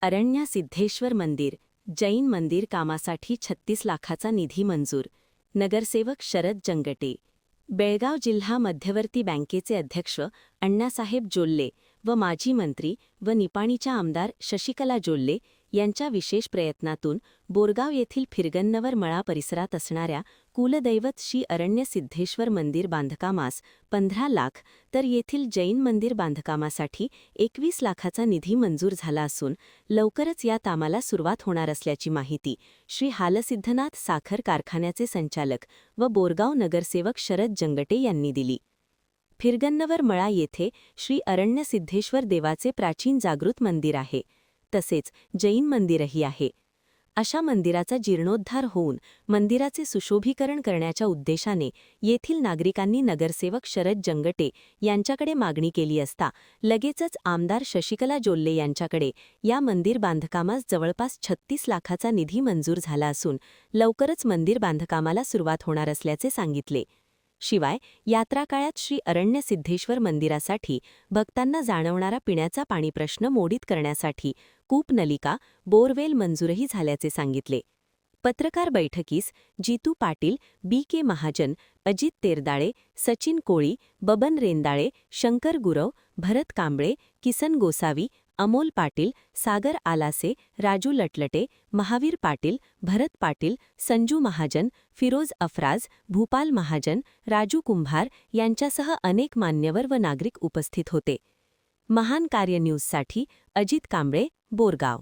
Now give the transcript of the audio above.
अरण्य सिद्धेश्वर मंदिर, जैन मंदिर कामासाठी 36 लाखाचा निधी मंजूर. नगरसेवक शरद जंगटे. बेळगाव जिल्हा मध्यवर्ती बँकेचे अध्यक्ष अण्णासाहेब जोल्ले व माजी मंत्री व निपाणीच्या आमदार शशिकला जोल्ले यांच्या विशेष प्रयत्नातून बोरगाव येथील फिरगन्नवर मळा परिसरात असणाऱ्या कुलदैवत श्री अरण्य सिद्धेश्वर मंदिर बांधकामास 15 लाख तर येथील जैन मंदिर बांधकामासाठी 21 लाखाचा निधी मंजूर झाला असून लवकरच या कामाला सुरुवात होणार असल्याची माहिती श्री हालसिद्धनाथ साखर कारखान्याचे संचालक व बोरगाव नगरसेवक शरद जंगटे यांनी दिली. फिरगन्नवर मळा येथे श्री अरण्य सिद्धेश्वर देवाचे प्राचीन जागृत मंदिर आहे. तसेच जैन मंदिरही आहे. अशा मंदिराचा जीर्णोद्धार होऊन मंदिराचे सुशोभीकरण करण्याच्या उद्देशाने येथील नागरिकांनी नगरसेवक शरद जंगटे यांच्याकडे मागणी केली असता लगेचच आमदार शशिकला जोल्ले यांच्याकडे या मंदिर बांधकामास जवळपास 36 लाखाचा निधी मंजूर झाला असून लवकरच मंदिर बांधकामाला सुरुवात होणार असल्याचे सांगितले. शिवाय यात्रा काळात श्री अरण्य सिद्धेश्वर मंदिरासाठी भक्तांना जाणवणारा पिण्याचा पाणी प्रश्न मोडीत करण्यासाठी कूपनलिका बोरवेल मंजूरही झाल्याचे सांगितले. पत्रकार बैठकीस जितू पाटील, बी.के. महाजन, अजित तेरदाळे, सचिन कोळी, बबन रेंदाळे, शंकर गुरव, भरत कांबळे, किसन गोसावी, अमोल पाटील, सागर आलासे, राजू लटलटे, महावीर पाटील, भरत पाटील, संजू महाजन, फिरोज अफराज, भूपाल महाजन, राजू कुंभार यांच्यासह अनेक मान्यवर व नागरिक उपस्थित होते. महान कार्य न्यूजसाठी अजित कांबळे, बोरगाव.